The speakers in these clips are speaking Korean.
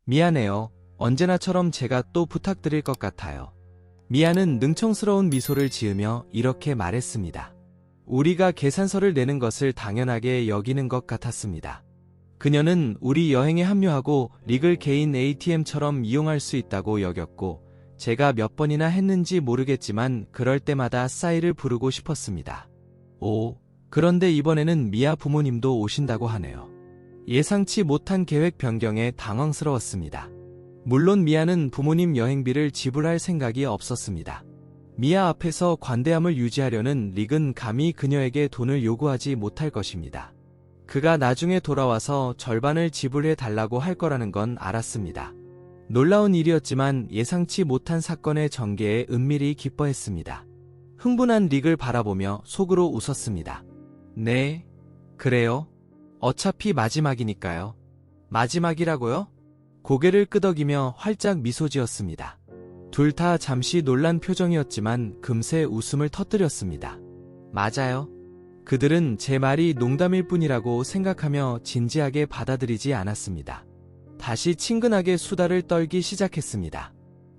미안해요. 언제나처럼 제가 또 부탁드릴 것 같아요. 미아는 능청스러운 미소를 지으며 이렇게 말했습니다. 우리가 계산서를 내는 것을 당연하게 여기는 것 같았습니다. 그녀는 우리 여행에 합류하고 릭을 개인 ATM처럼 이용할 수 있다고 여겼고, 제가 몇 번이나 했는지 모르겠지만 그럴 때마다 싸이를 부르고 싶었습니다. 그런데 이번에는 미아 부모님도 오신다고 하네요. 예상치 못한 계획 변경에 당황스러웠습니다. 물론 미아는 부모님 여행비를 지불할 생각이 없었습니다. 미아 앞에서 관대함을 유지하려는 릭은 감히 그녀에게 돈을 요구하지 못할 것입니다. 그가 나중에 돌아와서 절반을 지불해 달라고 할 거라는 건 알았습니다. 놀라운 일이었지만 예상치 못한 사건의 전개에 은밀히 기뻐했습니다. 흥분한 릭을 바라보며 속으로 웃었습니다. 네, 그래요. 어차피 마지막이니까요. 마지막이라고요? 고개를 끄덕이며 활짝 미소 지었습니다. 둘 다 잠시 놀란 표정이었지만 금세 웃음을 터뜨렸습니다. 맞아요. 그들은 제 말이 농담일 뿐이라고 생각하며 진지하게 받아들이지 않았습니다. 다시 친근하게 수다를 떨기 시작했습니다.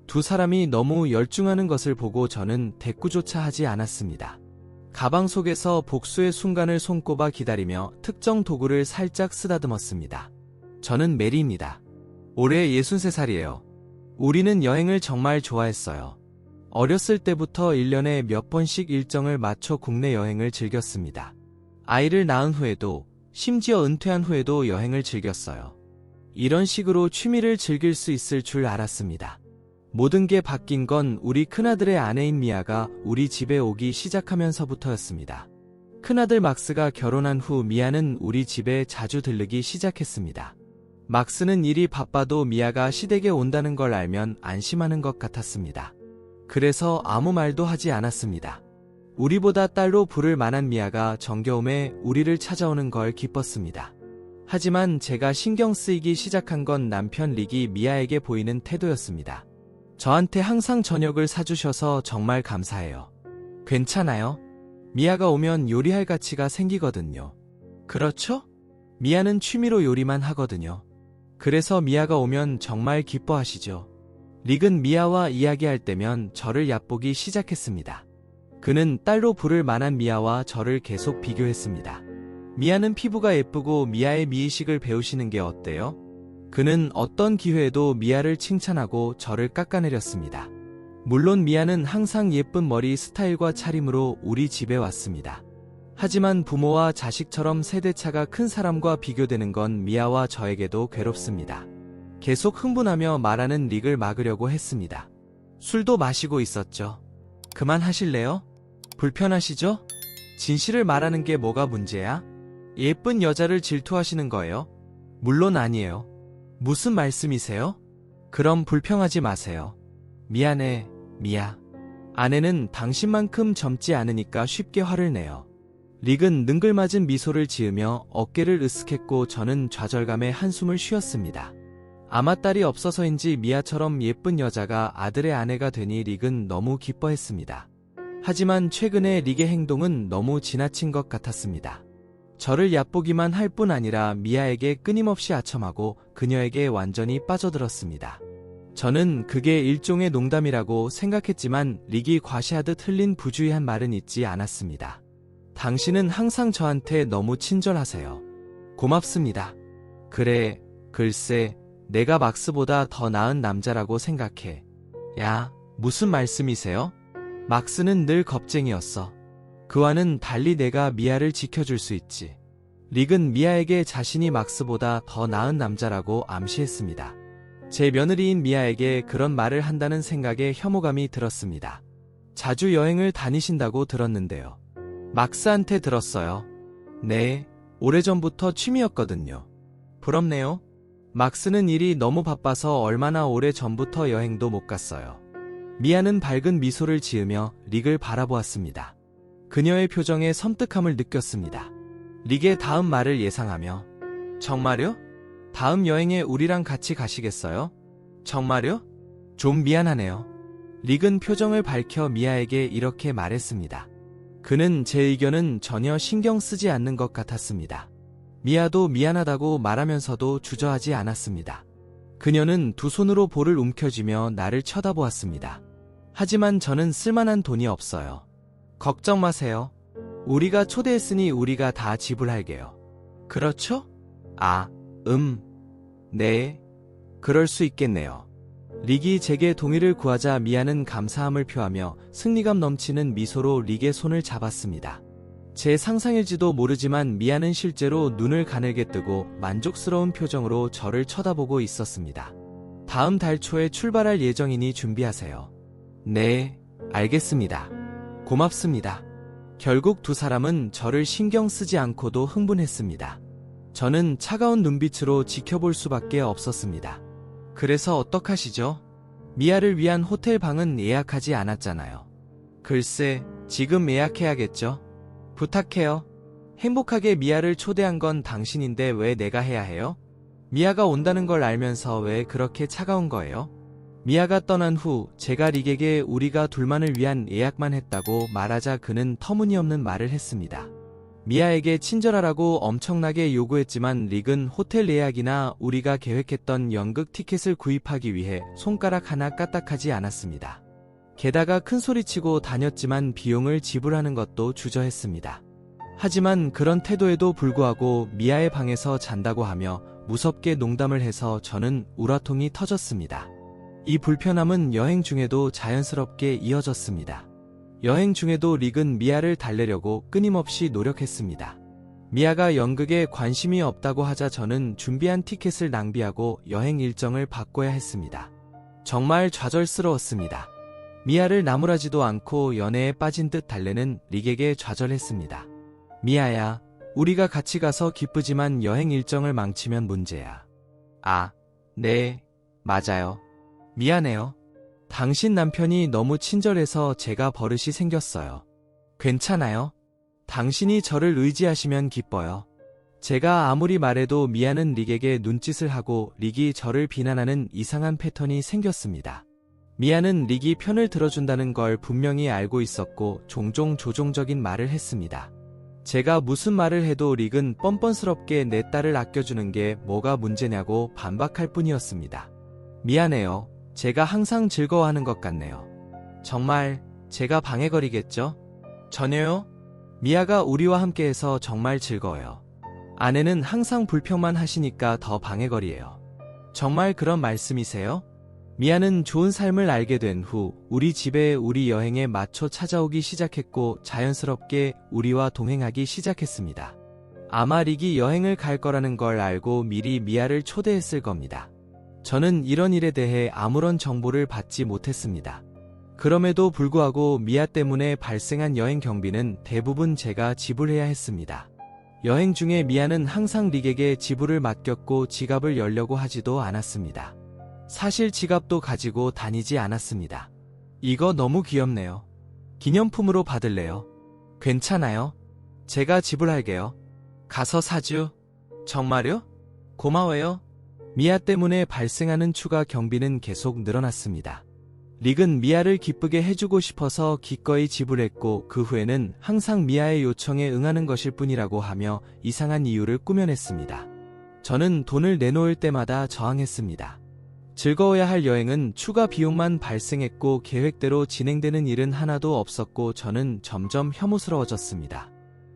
두 사람이 너무 열중하는 것을 보고 저는 대꾸조차 하지 않았습니다. 가방 속에서 복수의 순간을 손꼽아 기다리며 특정 도구를 살짝 쓰다듬었습니다. 저는 메리입니다. 올해 63살이에요. 우리는 여행을 정말 좋아했어요. 어렸을 때부터 1년에 몇 번씩 일정을 맞춰 국내 여행을 즐겼습니다. 아이를 낳은 후에도, 심지어 은퇴한 후에도 여행을 즐겼어요. 이런 식으로 취미를 즐길 수 있을 줄 알았습니다. 모든 게 바뀐 건 우리 큰아들의 아내인 미아가 우리 집에 오기 시작하면서부터였습니다. 큰아들 막스가 결혼한 후 미아는 우리 집에 자주 들르기 시작했습니다. 막스는 일이 바빠도 미아가 시댁에 온다는 걸 알면 안심하는 것 같았습니다. 그래서 아무 말도 하지 않았습니다. 우리보다 딸로 부를 만한 미아가 정겨움에 우리를 찾아오는 걸 기뻤습니다. 하지만 제가 신경 쓰이기 시작한 건 남편 릭이 미아에게 보이는 태도였습니다. 저한테 항상 저녁을 사주셔서 정말 감사해요. 괜찮아요? 미아가 오면 요리할 가치가 생기거든요. 그렇죠? 미아는 취미로 요리만 하거든요. 그래서 미아가 오면 정말 기뻐하시죠. 릭은 미아와 이야기할 때면 저를 얕보기 시작했습니다. 그는 딸로 부를 만한 미아와 저를 계속 비교했습니다. 미아는 피부가 예쁘고 미아의 미의식을 배우시는 게 어때요? 그는 어떤 기회에도 미아를 칭찬하고 저를 깎아내렸습니다. 물론 미아는 항상 예쁜 머리 스타일과 차림으로 우리 집에 왔습니다. 하지만 부모와 자식처럼 세대차가 큰 사람과 비교되는 건 미아와 저에게도 괴롭습니다. 계속 흥분하며 말하는 릭을 막으려고 했습니다. 술도 마시고 있었죠. 그만하실래요? 불편하시죠? 진실을 말하는 게 뭐가 문제야? 예쁜 여자를 질투하시는 거예요? 물론 아니에요. 무슨 말씀이세요? 그럼 불평하지 마세요. 미안해, 미아. 아내는 당신만큼 젊지 않으니까 쉽게 화를 내요. 릭은 능글맞은 미소를 지으며 어깨를 으쓱했고 저는 좌절감에 한숨을 쉬었습니다. 아마 딸이 없어서인지 미아처럼 예쁜 여자가 아들의 아내가 되니 릭은 너무 기뻐했습니다. 하지만 최근에 릭의 행동은 너무 지나친 것 같았습니다. 저를 얕보기만 할 뿐 아니라 미아에게 끊임없이 아첨하고 그녀에게 완전히 빠져들었습니다. 저는 그게 일종의 농담이라고 생각했지만 릭이 과시하듯 흘린 부주의한 말은 잊지 않았습니다. 당신은 항상 저한테 너무 친절하세요. 고맙습니다. 그래, 글쎄, 내가 막스보다 더 나은 남자라고 생각해. 야, 무슨 말씀이세요? 막스는 늘 겁쟁이였어. 그와는 달리 내가 미아를 지켜줄 수 있지. 릭은 미아에게 자신이 막스보다 더 나은 남자라고 암시했습니다. 제 며느리인 미아에게 그런 말을 한다는 생각에 혐오감이 들었습니다. 자주 여행을 다니신다고 들었는데요. 막스한테 들었어요. 네, 오래전부터 취미였거든요. 부럽네요. 막스는 일이 너무 바빠서 얼마나 오래전부터 여행도 못 갔어요. 미아는 밝은 미소를 지으며 릭을 바라보았습니다. 그녀의 표정에 섬뜩함을 느꼈습니다. 릭의 다음 말을 예상하며 정말요? 다음 여행에 우리랑 같이 가시겠어요? 정말요? 좀 미안하네요. 릭은 표정을 밝혀 미아에게 이렇게 말했습니다. 그는 제 의견은 전혀 신경 쓰지 않는 것 같았습니다. 미아도 미안하다고 말하면서도 주저하지 않았습니다. 그녀는 두 손으로 볼을 움켜쥐며 나를 쳐다보았습니다. 하지만 저는 쓸만한 돈이 없어요. 걱정 마세요. 우리가 초대했으니 우리가 다 지불할게요. 그렇죠? 아, 네. 그럴 수 있겠네요. 릭이 제게 동의를 구하자 미아는 감사함을 표하며 승리감 넘치는 미소로 릭의 손을 잡았습니다. 제 상상일지도 모르지만 미아는 실제로 눈을 가늘게 뜨고 만족스러운 표정으로 저를 쳐다보고 있었습니다. 다음 달 초에 출발할 예정이니 준비하세요. 네, 알겠습니다. 고맙습니다. 결국 두 사람은 저를 신경 쓰지 않고도 흥분했습니다. 저는 차가운 눈빛으로 지켜볼 수밖에 없었습니다. 그래서 어떡하시죠? 미아를 위한 호텔 방은 예약하지 않았잖아요. 글쎄, 지금 예약해야겠죠? 부탁해요. 행복하게 미아를 초대한 건 당신인데 왜 내가 해야 해요? 미아가 온다는 걸 알면서 왜 그렇게 차가운 거예요? 미아가 떠난 후 제가 릭에게 우리가 둘만을 위한 예약만 했다고 말하자 그는 터무니없는 말을 했습니다. 미아에게 친절하라고 엄청나게 요구했지만 릭은 호텔 예약이나 우리가 계획했던 연극 티켓을 구입하기 위해 손가락 하나 까딱하지 않았습니다. 게다가 큰소리치고 다녔지만 비용을 지불하는 것도 주저했습니다. 하지만 그런 태도에도 불구하고 미아의 방에서 잔다고 하며 무섭게 농담을 해서 저는 우라통이 터졌습니다. 이 불편함은 여행 중에도 자연스럽게 이어졌습니다. 여행 중에도 릭은 미아를 달래려고 끊임없이 노력했습니다. 미아가 연극에 관심이 없다고 하자 저는 준비한 티켓을 낭비하고 여행 일정을 바꿔야 했습니다. 정말 좌절스러웠습니다. 미아를 나무라지도 않고 연애에 빠진 듯 달래는 릭에게 좌절했습니다. 미아야, 우리가 같이 가서 기쁘지만 여행 일정을 망치면 문제야. 아, 네, 맞아요. 미안해요. 당신 남편이 너무 친절해서 제가 버릇이 생겼어요. 괜찮아요. 당신이 저를 의지하시면 기뻐요. 제가 아무리 말해도 미아는 릭에게 눈짓을 하고 릭이 저를 비난하는 이상한 패턴이 생겼습니다. 미아는 릭이 편을 들어준다는 걸 분명히 알고 있었고 종종 조종적인 말을 했습니다. 제가 무슨 말을 해도 릭은 뻔뻔스럽게 내 딸을 아껴주는 게 뭐가 문제냐고 반박할 뿐이었습니다. 미안해요. 제가 항상 즐거워하는 것 같네요. 정말 제가 방해거리겠죠? 전혀요. 미아가 우리와 함께해서 정말 즐거워요. 아내는 항상 불평만 하시니까 더 방해거리예요. 정말 그런 말씀이세요? 미아는 좋은 삶을 알게 된 후 우리 집에 우리 여행에 맞춰 찾아오기 시작했고 자연스럽게 우리와 동행하기 시작했습니다. 아마 릭이 여행을 갈 거라는 걸 알고 미리 미아를 초대했을 겁니다. 저는 이런 일에 대해 아무런 정보를 받지 못했습니다. 그럼에도 불구하고 미아 때문에 발생한 여행 경비는 대부분 제가 지불해야 했습니다. 여행 중에 미아는 항상 릭에게 지불을 맡겼고 지갑을 열려고 하지도 않았습니다. 사실 지갑도 가지고 다니지 않았습니다. 이거 너무 귀엽네요. 기념품으로 받을래요? 괜찮아요. 제가 지불할게요. 가서 사주. 정말요? 고마워요. 미아 때문에 발생하는 추가 경비는 계속 늘어났습니다. 릭은 미아를 기쁘게 해주고 싶어서 기꺼이 지불했고 그 후에는 항상 미아의 요청에 응하는 것일 뿐이라고 하며 이상한 이유를 꾸며냈습니다. 저는 돈을 내놓을 때마다 저항했습니다. 즐거워야 할 여행은 추가 비용만 발생했고 계획대로 진행되는 일은 하나도 없었고 저는 점점 혐오스러워졌습니다.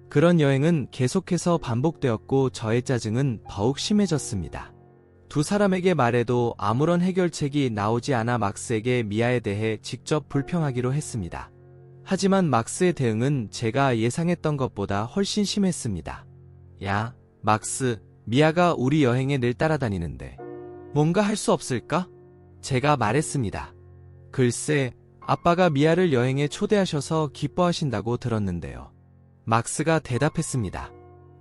그런 여행은 계속해서 반복되었고 저의 짜증은 더욱 심해졌습니다. 두 사람에게 말해도 아무런 해결책이 나오지 않아 막스에게 미아에 대해 직접 불평하기로 했습니다. 하지만 막스의 대응은 제가 예상했던 것보다 훨씬 심했습니다. 야, 막스, 미아가 우리 여행에 늘 따라다니는데 뭔가 할 수 없을까? 제가 말했습니다. 글쎄, 아빠가 미아를 여행에 초대하셔서 기뻐하신다고 들었는데요. 막스가 대답했습니다.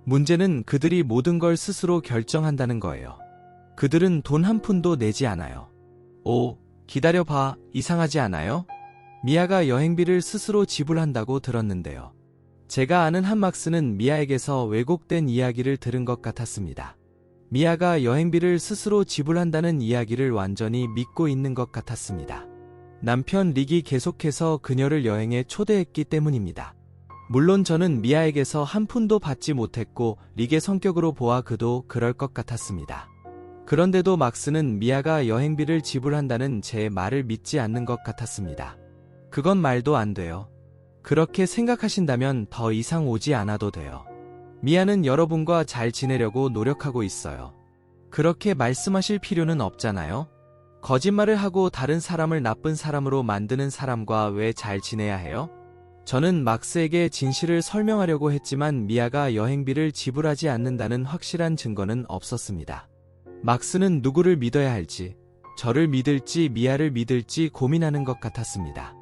문제는 그들이 모든 걸 스스로 결정한다는 거예요. 그들은 돈 한 푼도 내지 않아요. 오, 기다려봐. 이상하지 않아요? 미아가 여행비를 스스로 지불한다고 들었는데요. 제가 아는 한 막스는 미아에게서 왜곡된 이야기를 들은 것 같았습니다. 미아가 여행비를 스스로 지불한다는 이야기를 완전히 믿고 있는 것 같았습니다. 남편 릭이 계속해서 그녀를 여행에 초대했기 때문입니다. 물론 저는 미아에게서 한 푼도 받지 못했고 릭의 성격으로 보아 그도 그럴 것 같았습니다. 그런데도 막스는 미아가 여행비를 지불한다는 제 말을 믿지 않는 것 같았습니다. 그건 말도 안 돼요. 그렇게 생각하신다면 더 이상 오지 않아도 돼요. 미아는 여러분과 잘 지내려고 노력하고 있어요. 그렇게 말씀하실 필요는 없잖아요. 거짓말을 하고 다른 사람을 나쁜 사람으로 만드는 사람과 왜 잘 지내야 해요? 저는 막스에게 진실을 설명하려고 했지만 미아가 여행비를 지불하지 않는다는 확실한 증거는 없었습니다. 막스는 누구를 믿어야 할지, 저를 믿을지 미아를 믿을지 고민하는 것 같았습니다.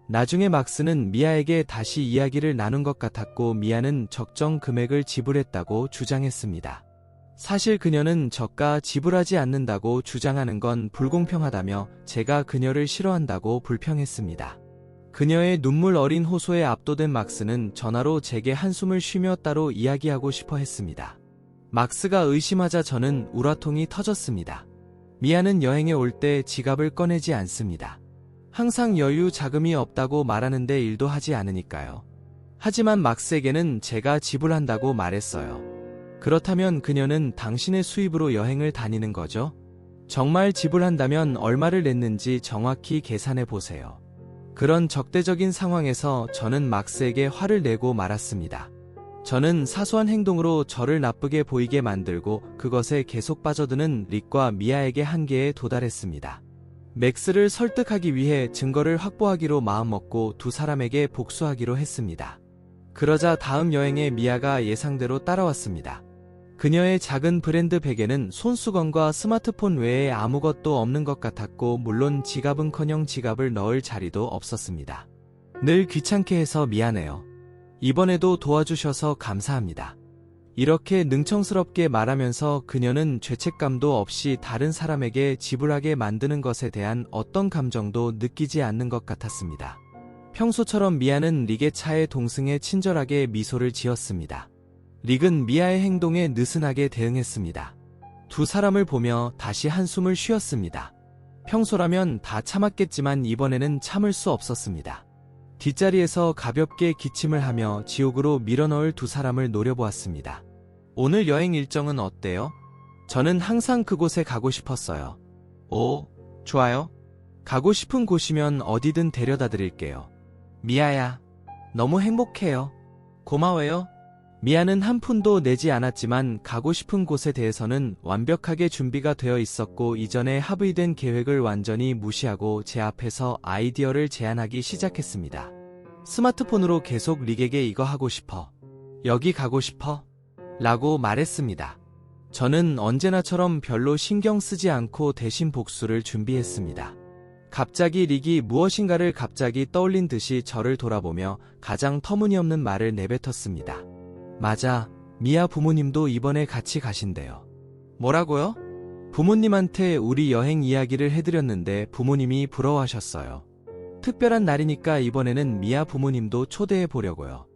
나중에 막스는 미아에게 다시 이야기를 나눈 것 같았고 미아는 적정 금액을 지불했다고 주장했습니다. 사실 그녀는 저가 지불하지 않는다고 주장하는 건 불공평하다며 제가 그녀를 싫어한다고 불평했습니다. 그녀의 눈물 어린 호소에 압도된 막스는 전화로 제게 한숨을 쉬며 따로 이야기하고 싶어 했습니다. 막스가 의심하자 저는 우라통이 터졌습니다. 미아는 여행에 올 때 지갑을 꺼내지 않습니다. 항상 여유 자금이 없다고 말하는데 일도 하지 않으니까요. 하지만 막스에게는 제가 지불한다고 말했어요. 그렇다면 그녀는 당신의 수입으로 여행을 다니는 거죠? 정말 지불한다면 얼마를 냈는지 정확히 계산해 보세요. 그런 적대적인 상황에서 저는 막스에게 화를 내고 말았습니다. 저는 사소한 행동으로 저를 나쁘게 보이게 만들고 그것에 계속 빠져드는 릭과 미아에게 한계에 도달했습니다. 맥스를 설득하기 위해 증거를 확보하기로 마음먹고 두 사람에게 복수하기로 했습니다. 그러자 다음 여행에 미아가 예상대로 따라왔습니다. 그녀의 작은 브랜드 베개는 손수건과 스마트폰 외에 아무것도 없는 것 같았고 물론 지갑은커녕 지갑을 넣을 자리도 없었습니다. 늘 귀찮게 해서 미안해요. 이번에도 도와주셔서 감사합니다. 이렇게 능청스럽게 말하면서 그녀는 죄책감도 없이 다른 사람에게 지불하게 만드는 것에 대한 어떤 감정도 느끼지 않는 것 같았습니다. 평소처럼 미아는 릭의 차에 동승해 친절하게 미소를 지었습니다. 릭은 미아의 행동에 느슨하게 대응했습니다. 두 사람을 보며 다시 한숨을 쉬었습니다. 평소라면 다 참았겠지만 이번에는 참을 수 없었습니다. 뒷자리에서 가볍게 기침을 하며 지옥으로 밀어넣을 두 사람을 노려보았습니다. 오늘 여행 일정은 어때요? 저는 항상 그곳에 가고 싶었어요. 오, 좋아요. 가고 싶은 곳이면 어디든 데려다 드릴게요. 미아야, 너무 행복해요. 고마워요. 미아는 한 푼도 내지 않았지만 가고 싶은 곳에 대해서는 완벽하게 준비가 되어 있었고 이전에 합의된 계획을 완전히 무시하고 제 앞에서 아이디어를 제안하기 시작했습니다. 스마트폰으로 계속 릭에게 이거 하고 싶어. 여기 가고 싶어. 라고 말했습니다. 저는 언제나처럼 별로 신경 쓰지 않고 대신 복수를 준비했습니다. 갑자기 릭이 무엇인가를 갑자기 떠올린 듯이 저를 돌아보며 가장 터무니없는 말을 내뱉었습니다. 맞아, 미아 부모님도 이번에 같이 가신대요. 뭐라고요? 부모님한테 우리 여행 이야기를 해드렸는데 부모님이 부러워하셨어요. 특별한 날이니까 이번에는 미아 부모님도 초대해 보려고요.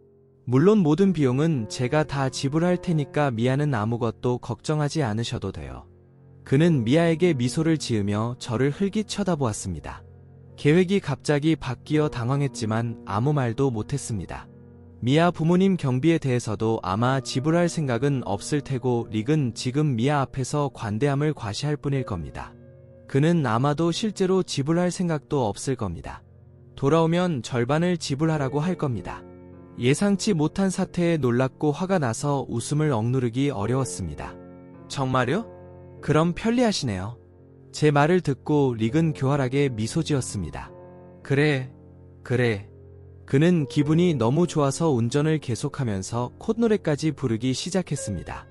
물론 모든 비용은 제가 다 지불할 테니까 미아는 아무것도 걱정하지 않으셔도 돼요. 그는 미아에게 미소를 지으며 저를 흘깃 쳐다보았습니다. 계획이 갑자기 바뀌어 당황했지만 아무 말도 못했습니다. 미아 부모님 경비에 대해서도 아마 지불할 생각은 없을 테고 릭은 지금 미아 앞에서 관대함을 과시할 뿐일 겁니다. 그는 아마도 실제로 지불할 생각도 없을 겁니다. 돌아오면 절반을 지불하라고 할 겁니다. 예상치 못한 사태에 놀랍고 화가 나서 웃음을 억누르기 어려웠습니다. 정말요? 그럼 편리하시네요. 제 말을 듣고 릭은 교활하게 미소 지었습니다. 그래. 그는 기분이 너무 좋아서 운전을 계속하면서 콧노래까지 부르기 시작했습니다.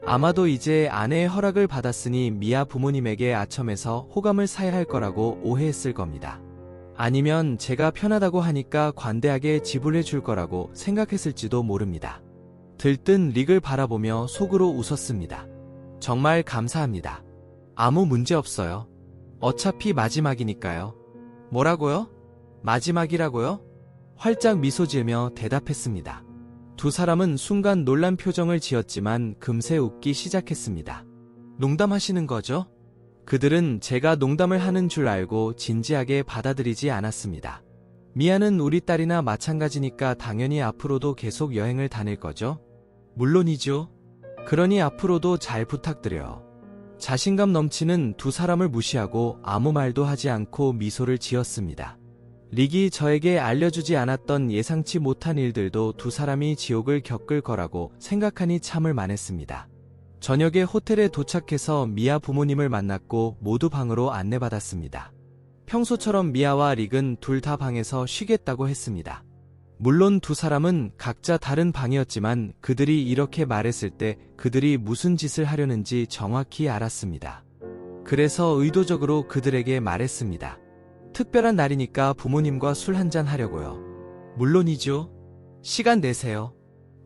아마도 이제 아내의 허락을 받았으니 미아 부모님에게 아첨해서 호감을 사야 할 거라고 오해했을 겁니다. 아니면 제가 편하다고 하니까 관대하게 지불해 줄 거라고 생각했을지도 모릅니다. 들뜬 릭을 바라보며 속으로 웃었습니다. 정말 감사합니다. 아무 문제 없어요. 어차피 마지막이니까요. 뭐라고요? 마지막이라고요? 활짝 미소 지으며 대답했습니다. 두 사람은 순간 놀란 표정을 지었지만 금세 웃기 시작했습니다. 농담하시는 거죠? 그들은 제가 농담을 하는 줄 알고 진지하게 받아들이지 않았습니다. 미아는 우리 딸이나 마찬가지니까 당연히 앞으로도 계속 여행을 다닐 거죠? 물론이죠. 그러니 앞으로도 잘 부탁드려요. 자신감 넘치는 두 사람을 무시하고 아무 말도 하지 않고 미소를 지었습니다. 릭이 저에게 알려주지 않았던 예상치 못한 일들도 두 사람이 지옥을 겪을 거라고 생각하니 참을 만했습니다. 저녁에 호텔에 도착해서 미아 부모님을 만났고 모두 방으로 안내받았습니다. 평소처럼 미아와 릭은 둘 다 방에서 쉬겠다고 했습니다. 물론 두 사람은 각자 다른 방이었지만 그들이 이렇게 말했을 때 그들이 무슨 짓을 하려는지 정확히 알았습니다. 그래서 의도적으로 그들에게 말했습니다. 특별한 날이니까 부모님과 술 한잔 하려고요. 물론이죠. 시간 내세요.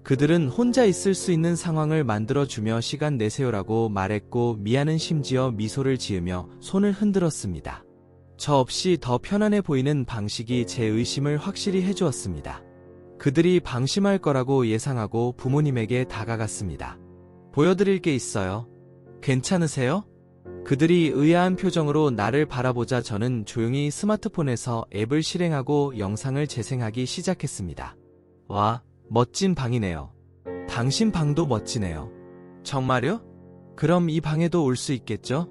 그들은 혼자 있을 수 있는 상황을 만들어주며 시간 내세요라고 말했고 미아는 심지어 미소를 지으며 손을 흔들었습니다. 저 없이 더 편안해 보이는 방식이 제 의심을 확실히 해주었습니다. 그들이 방심할 거라고 예상하고 부모님에게 다가갔습니다. 보여드릴 게 있어요. 괜찮으세요? 그들이 의아한 표정으로 나를 바라보자 저는 조용히 스마트폰에서 앱을 실행하고 영상을 재생하기 시작했습니다. 와, 멋진 방이네요. 당신 방도 멋지네요. 정말요? 그럼 이 방에도 올 수 있겠죠?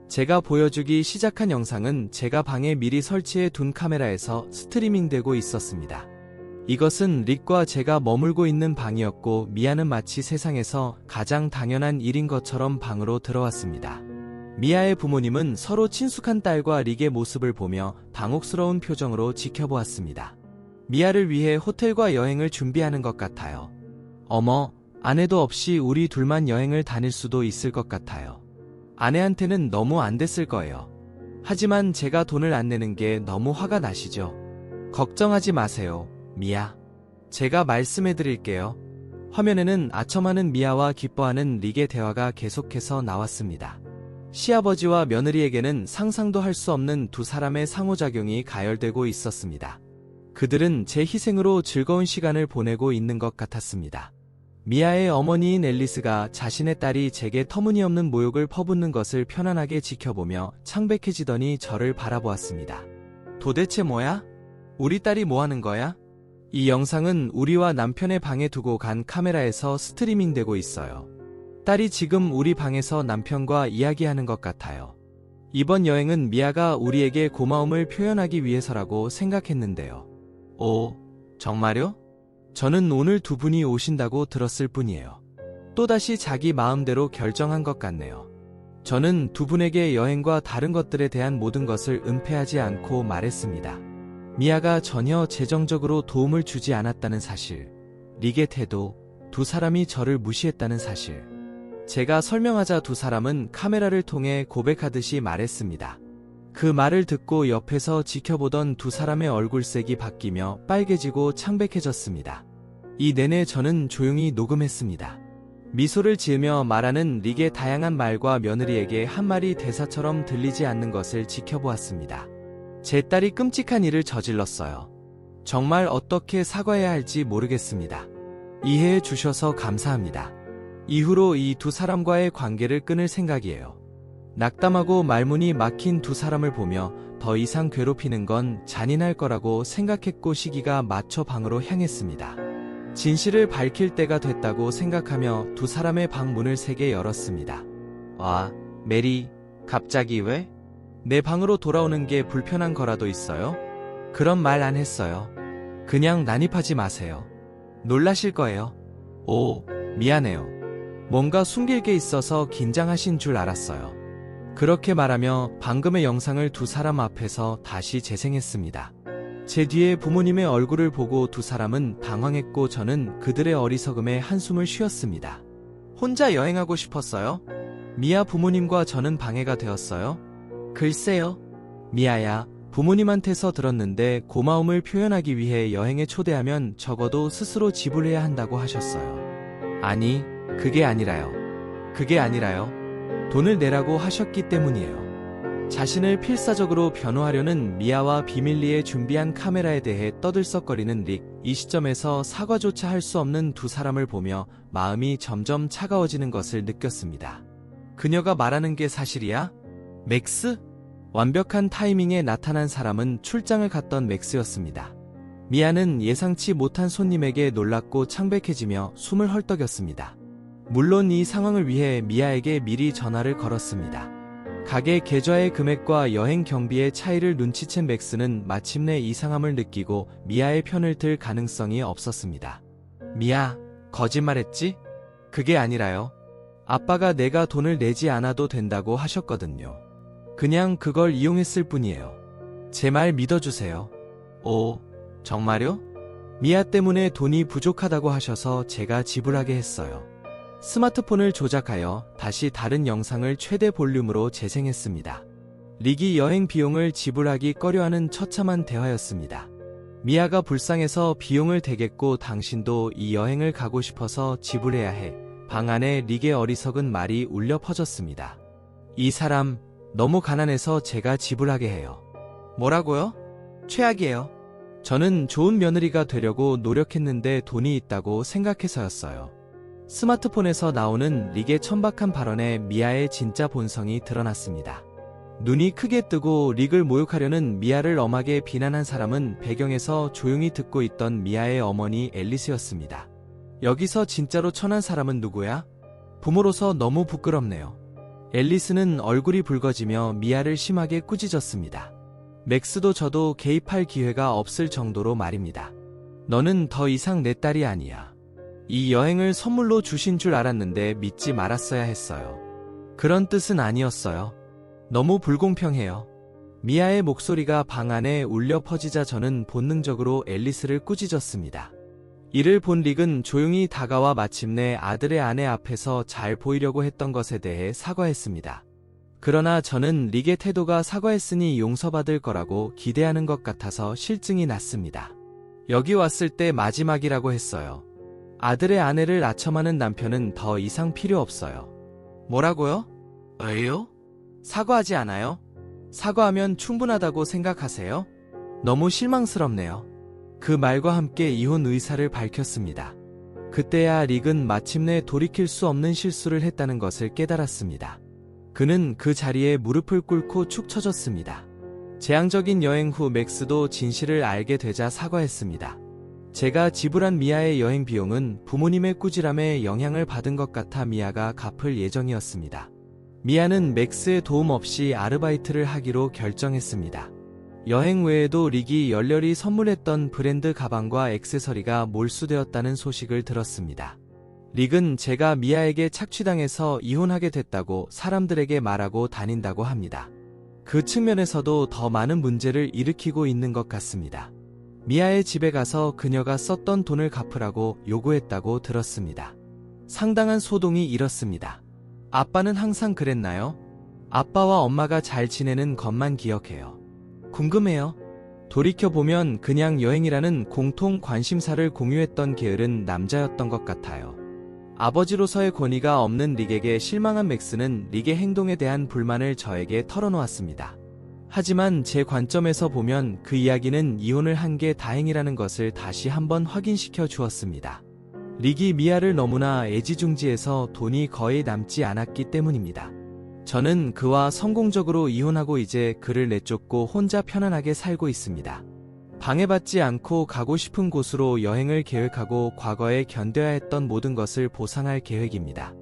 제가 보여주기 시작한 영상은 제가 방에 미리 설치해 둔 카메라에서 스트리밍되고 있었습니다. 이것은 릭과 제가 머물고 있는 방이었고 미아는 마치 세상에서 가장 당연한 일인 것처럼 방으로 들어왔습니다. 미아의 부모님은 서로 친숙한 딸과 릭의 모습을 보며 당혹스러운 표정으로 지켜보았습니다. 미아를 위해 호텔과 여행을 준비하는 것 같아요. 어머, 아내도 없이 우리 둘만 여행을 다닐 수도 있을 것 같아요. 아내한테는 너무 안 됐을 거예요. 하지만 제가 돈을 안 내는 게 너무 화가 나시죠? 걱정하지 마세요, 미아. 제가 말씀해 드릴게요. 화면에는 아첨하는 미아와 기뻐하는 릭의 대화가 계속해서 나왔습니다. 시아버지와 며느리에게는 상상도 할 수 없는 두 사람의 상호작용이 가열되고 있었습니다. 그들은 제 희생으로 즐거운 시간을 보내고 있는 것 같았습니다. 미아의 어머니인 앨리스가 자신의 딸이 제게 터무니없는 모욕을 퍼붓는 것을 편안하게 지켜보며 창백해지더니 저를 바라보았습니다. 도대체 뭐야? 우리 딸이 뭐 하는 거야? 이 영상은 우리와 남편의 방에 두고 간 카메라에서 스트리밍되고 있어요. 딸이 지금 우리 방에서 남편과 이야기하는 것 같아요. 이번 여행은 미아가 우리에게 고마움을 표현하기 위해서라고 생각했는데요. 오, 정말요? 저는 오늘 두 분이 오신다고 들었을 뿐이에요. 또다시 자기 마음대로 결정한 것 같네요. 저는 두 분에게 여행과 다른 것들에 대한 모든 것을 은폐하지 않고 말했습니다. 미아가 전혀 재정적으로 도움을 주지 않았다는 사실, 릭의 태도, 두 사람이 저를 무시했다는 사실. 제가 설명하자 두 사람은 카메라를 통해 고백하듯이 말했습니다. 그 말을 듣고 옆에서 지켜보던 두 사람의 얼굴색이 바뀌며 빨개지고 창백해졌습니다. 이 내내 저는 조용히 녹음했습니다. 미소를 지으며 말하는 릭의 다양한 말과 며느리에게 한마디 대사처럼 들리지 않는 것을 지켜보았습니다. 제 딸이 끔찍한 일을 저질렀어요. 정말 어떻게 사과해야 할지 모르겠습니다. 이해해 주셔서 감사합니다. 이후로 이 두 사람과의 관계를 끊을 생각이에요. 낙담하고 말문이 막힌 두 사람을 보며 더 이상 괴롭히는 건 잔인할 거라고 생각했고 시기가 맞춰 방으로 향했습니다. 진실을 밝힐 때가 됐다고 생각하며 두 사람의 방 문을 세게 열었습니다. 와, 메리, 갑자기 왜? 내 방으로 돌아오는 게 불편한 거라도 있어요? 그런 말 안 했어요. 그냥 난입하지 마세요. 놀라실 거예요. 오, 미안해요. 뭔가 숨길 게 있어서 긴장하신 줄 알았어요. 그렇게 말하며 방금의 영상을 두 사람 앞에서 다시 재생했습니다. 제 뒤에 부모님의 얼굴을 보고 두 사람은 당황했고 저는 그들의 어리석음에 한숨을 쉬었습니다. 혼자 여행하고 싶었어요? 미아 부모님과 저는 방해가 되었어요? 글쎄요. 미아야, 부모님한테서 들었는데 고마움을 표현하기 위해 여행에 초대하면 적어도 스스로 지불해야 한다고 하셨어요. 아니, 그게 아니라요. 돈을 내라고 하셨기 때문이에요. 자신을 필사적으로 변호하려는 미아와 비밀리에 준비한 카메라에 대해 떠들썩거리는 릭. 이 시점에서 사과조차 할 수 없는 두 사람을 보며 마음이 점점 차가워지는 것을 느꼈습니다. 그녀가 말하는 게 사실이야? 맥스? 완벽한 타이밍에 나타난 사람은 출장을 갔던 맥스였습니다. 미아는 예상치 못한 손님에게 놀랍고 창백해지며 숨을 헐떡였습니다. 물론 이 상황을 위해 미아에게 미리 전화를 걸었습니다. 가게 계좌의 금액과 여행 경비의 차이를 눈치챈 맥스는 마침내 이상함을 느끼고 미아의 편을 들 가능성이 없었습니다. 미아, 거짓말했지? 그게 아니라요. 아빠가 내가 돈을 내지 않아도 된다고 하셨거든요. 그냥 그걸 이용했을 뿐이에요. 제 말 믿어주세요. 오, 정말요? 미아 때문에 돈이 부족하다고 하셔서 제가 지불하게 했어요. 스마트폰을 조작하여 다시 다른 영상을 최대 볼륨으로 재생했습니다. 릭이 여행 비용을 지불하기 꺼려하는 처참한 대화였습니다. 미아가 불쌍해서 비용을 대겠고 당신도 이 여행을 가고 싶어서 지불해야 해. 방 안에 릭의 어리석은 말이 울려 퍼졌습니다. 이 사람 너무 가난해서 제가 지불하게 해요. 뭐라고요? 최악이에요. 저는 좋은 며느리가 되려고 노력했는데 돈이 있다고 생각해서였어요. 스마트폰에서 나오는 릭의 천박한 발언에 미아의 진짜 본성이 드러났습니다. 눈이 크게 뜨고 릭을 모욕하려는 미아를 엄하게 비난한 사람은 배경에서 조용히 듣고 있던 미아의 어머니 앨리스였습니다. 여기서 진짜로 천한 사람은 누구야? 부모로서 너무 부끄럽네요. 앨리스는 얼굴이 붉어지며 미아를 심하게 꾸짖었습니다. 맥스도 저도 개입할 기회가 없을 정도로 말입니다. 너는 더 이상 내 딸이 아니야. 이 여행을 선물로 주신 줄 알았는데 믿지 말았어야 했어요. 그런 뜻은 아니었어요. 너무 불공평해요. 미아의 목소리가 방 안에 울려 퍼지자 저는 본능적으로 앨리스를 꾸짖었습니다. 이를 본 릭은 조용히 다가와 마침내 아들의 아내 앞에서 잘 보이려고 했던 것에 대해 사과했습니다. 그러나 저는 릭의 태도가 사과했으니 용서받을 거라고 기대하는 것 같아서 실증이 났습니다. 여기 왔을 때 마지막이라고 했어요. 아들의 아내를 아첨하는 남편은 더 이상 필요 없어요. 뭐라고요? 왜요? 사과하지 않아요? 사과하면 충분하다고 생각하세요? 너무 실망스럽네요. 그 말과 함께 이혼 의사를 밝혔습니다. 그때야 릭은 마침내 돌이킬 수 없는 실수를 했다는 것을 깨달았습니다. 그는 그 자리에 무릎을 꿇고 축 처졌습니다. 재앙적인 여행 후 맥스도 진실을 알게 되자 사과했습니다. 제가 지불한 미아의 여행 비용은 부모님의 꾸지람에 영향을 받은 것 같아 미아가 갚을 예정이었습니다. 미아는 맥스의 도움 없이 아르바이트를 하기로 결정했습니다. 여행 외에도 릭이 열렬히 선물했던 브랜드 가방과 액세서리가 몰수되었다는 소식을 들었습니다. 릭은 제가 미아에게 착취당해서 이혼하게 됐다고 사람들에게 말하고 다닌다고 합니다. 그 측면에서도 더 많은 문제를 일으키고 있는 것 같습니다. 미아의 집에 가서 그녀가 썼던 돈을 갚으라고 요구했다고 들었습니다. 상당한 소동이 일었습니다. 아빠는 항상 그랬나요? 아빠와 엄마가 잘 지내는 것만 기억해요. 궁금해요. 돌이켜보면 그냥 여행이라는 공통 관심사를 공유했던 게으른 남자였던 것 같아요. 아버지로서의 권위가 없는 릭에게 실망한 맥스는 릭의 행동에 대한 불만을 저에게 털어놓았습니다. 하지만 제 관점에서 보면 그 이야기는 이혼을 한 게 다행이라는 것을 다시 한번 확인시켜 주었습니다. 릭이 미아를 너무나 애지중지해서 돈이 거의 남지 않았기 때문입니다. 저는 그와 성공적으로 이혼하고 이제 그를 내쫓고 혼자 편안하게 살고 있습니다. 방해받지 않고 가고 싶은 곳으로 여행을 계획하고 과거에 견뎌야 했던 모든 것을 보상할 계획입니다.